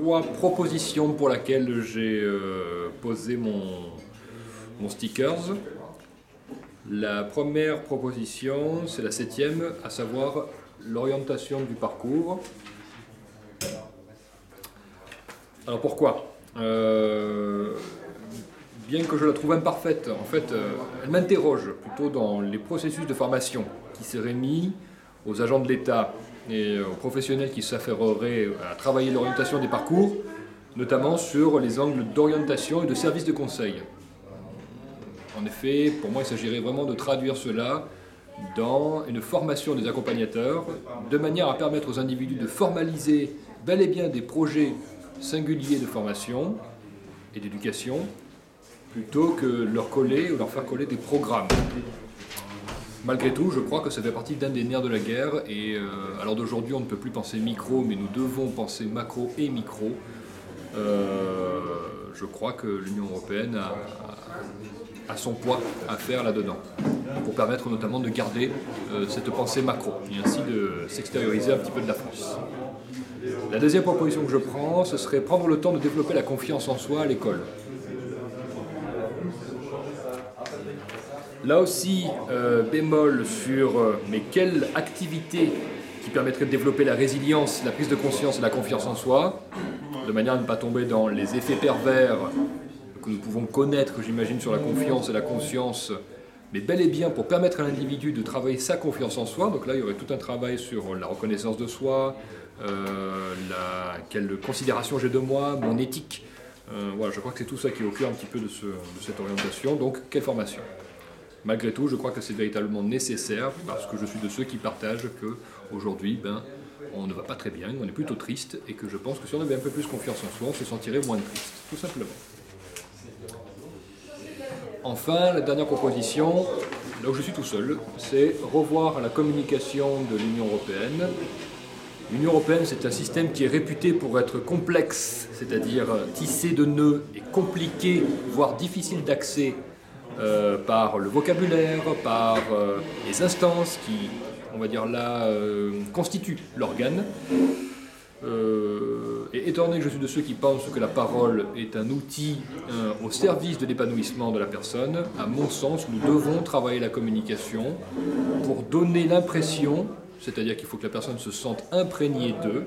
3 propositions pour lesquelles j'ai posé mon stickers. La première proposition, c'est la 7e, à savoir l'orientation du parcours. Alors pourquoi ? Bien que je la trouve imparfaite, en fait, elle m'interroge plutôt dans les processus de formation qui seraient mis aux agents de l'État et aux professionnels qui s'affaireraient à travailler l'orientation des parcours, notamment sur les angles d'orientation et de service de conseil. En effet, pour moi, il s'agirait vraiment de traduire cela dans une formation des accompagnateurs, de manière à permettre aux individus de formaliser bel et bien des projets singuliers de formation et d'éducation, plutôt que leur coller ou leur faire coller des programmes. Malgré tout, je crois que ça fait partie d'un des nerfs de la guerre, et à l'heure d'aujourd'hui, on ne peut plus penser micro, mais nous devons penser macro et micro. Je crois que l'Union européenne a son poids à faire là-dedans, pour permettre notamment de garder cette pensée macro, et ainsi de s'extérioriser un petit peu de la France. La deuxième proposition que je prends, ce serait prendre le temps de développer la confiance en soi à l'école. Là aussi, bémol sur mais quelle activité qui permettrait de développer la résilience, la prise de conscience et la confiance en soi, de manière à ne pas tomber dans les effets pervers que nous pouvons connaître, j'imagine, sur la confiance et la conscience, mais bel et bien pour permettre à l'individu de travailler sa confiance en soi. Donc là, il y aurait tout un travail sur la reconnaissance de soi, quelle considération j'ai de moi, mon éthique. Voilà, je crois que c'est tout ça qui est au cœur un petit peu de cette orientation. Donc, quelle formation ? Malgré tout, je crois que c'est véritablement nécessaire, parce que je suis de ceux qui partagent qu'aujourd'hui, on ne va pas très bien, on est plutôt triste, et que je pense que si on avait un peu plus confiance en soi, on se sentirait moins triste, tout simplement. Enfin, la dernière proposition, là où je suis tout seul, c'est revoir la communication de l'Union européenne. L'Union européenne, c'est un système qui est réputé pour être complexe, c'est-à-dire tissé de nœuds et compliqué, voire difficile d'accès, par le vocabulaire, par les instances qui, on va dire là, constituent l'organe. Et étant donné que je suis de ceux qui pensent que la parole est un outil au service de l'épanouissement de la personne, à mon sens, nous devons travailler la communication pour donner l'impression, c'est-à-dire qu'il faut que la personne se sente imprégnée d'eux,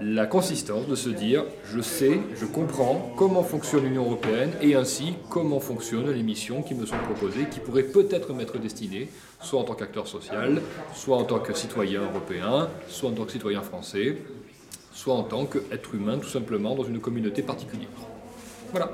la consistance de se dire « je sais, je comprends comment fonctionne l'Union européenne et ainsi comment fonctionnent les missions qui me sont proposées, qui pourraient peut-être m'être destinées, soit en tant qu'acteur social, soit en tant que citoyen européen, soit en tant que citoyen français, soit en tant qu'être humain tout simplement dans une communauté particulière. » Voilà.